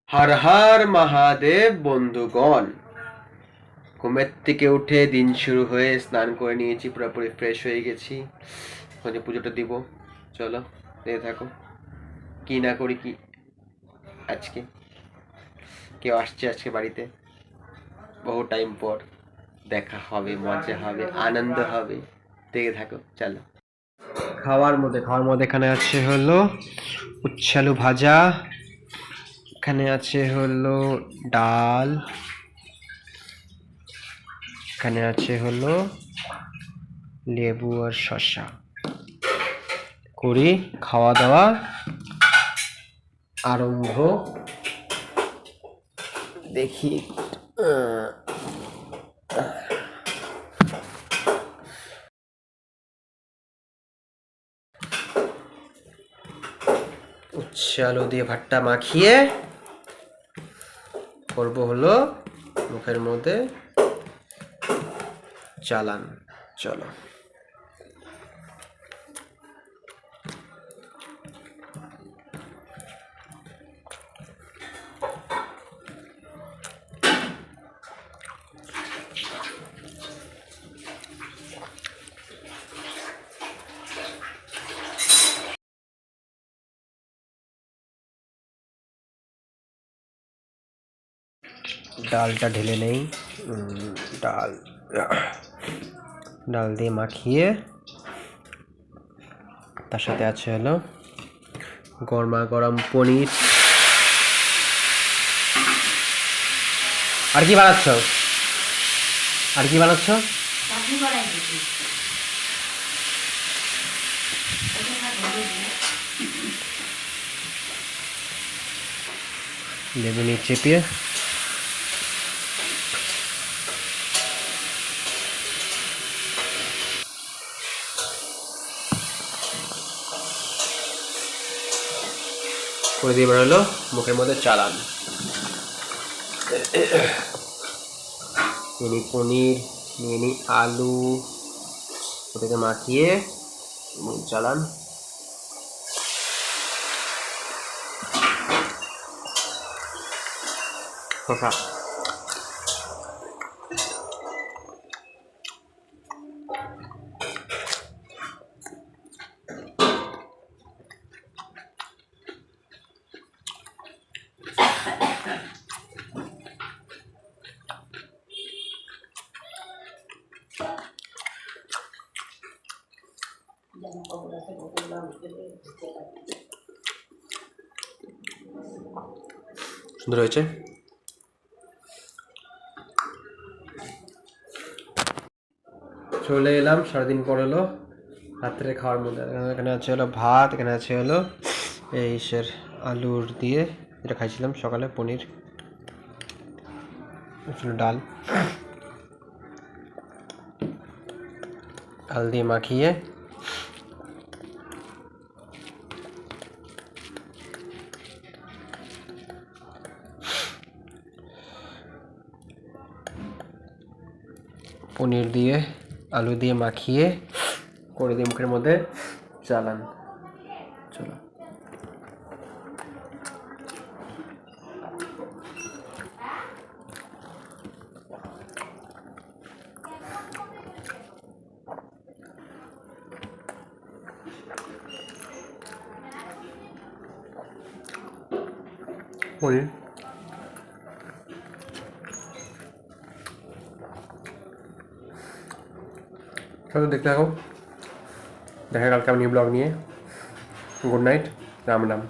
হর হর মহাদেব বন্ধুগণ, ঘুমের থেকে উঠে দিন শুরু হয়ে স্নান করে নিয়েছি, পুরোপুরি ফ্রেশ হয়ে গেছি। পুজোটা দিব, চলো দেখে থাকো কি না করি। কি আজকে কেউ আসছে আজকে বাড়িতে, বহু টাইম পর দেখা হবে, মজা হবে, আনন্দ হবে, দেখে থাকো চলো। খাওয়ার মধ্যে এখানে আছে হলো উচ্ছে আলু ভাজা, এখানে আছে হলো ডাল, এখানে আছে হলো লেবু আর শসা। করি খাওয়া দাওয়া আরম্ভ। দেখি উচ্ছে আলু দিয়ে ভাতটা মাখিয়ে করবো হলো মুখের মধ্যে চালান। চলো। ডালটা ঢেলে নেই। ডাল দিয়ে মাখিয়ে তার সাথে আছে হলো গরমা গরম পনির। আর কি বানাচ্ছ? লেবু নিয়ে চেপিয়ে করে দিয়ে বেরোলো মুখের মধ্যে চালান। নিয়ে পনির, নিয়ে নিই আলু, ওটাকে মাখিয়ে চালান। শসা সুন্দর হয়েছে। চলে এলাম সারাদিন পর হলো রাত্রে খাওয়ার মধ্যে। এখানে আছে হলো ভাত, এখানে আছে হলো এই আলুর দিয়ে যেটা খাইছিলাম সকালে, পনির, ডাল দিয়ে মাখিয়ে পনির দিয়ে আলু দিয়ে মাখিয়ে করে দিয়ে মুখের মধ্যে চালান। চলো। পনির চলো দেখতে থাকো। দেখা কালকে আমি নিউ ব্লগ নিয়ে। Good night, Ram Ram.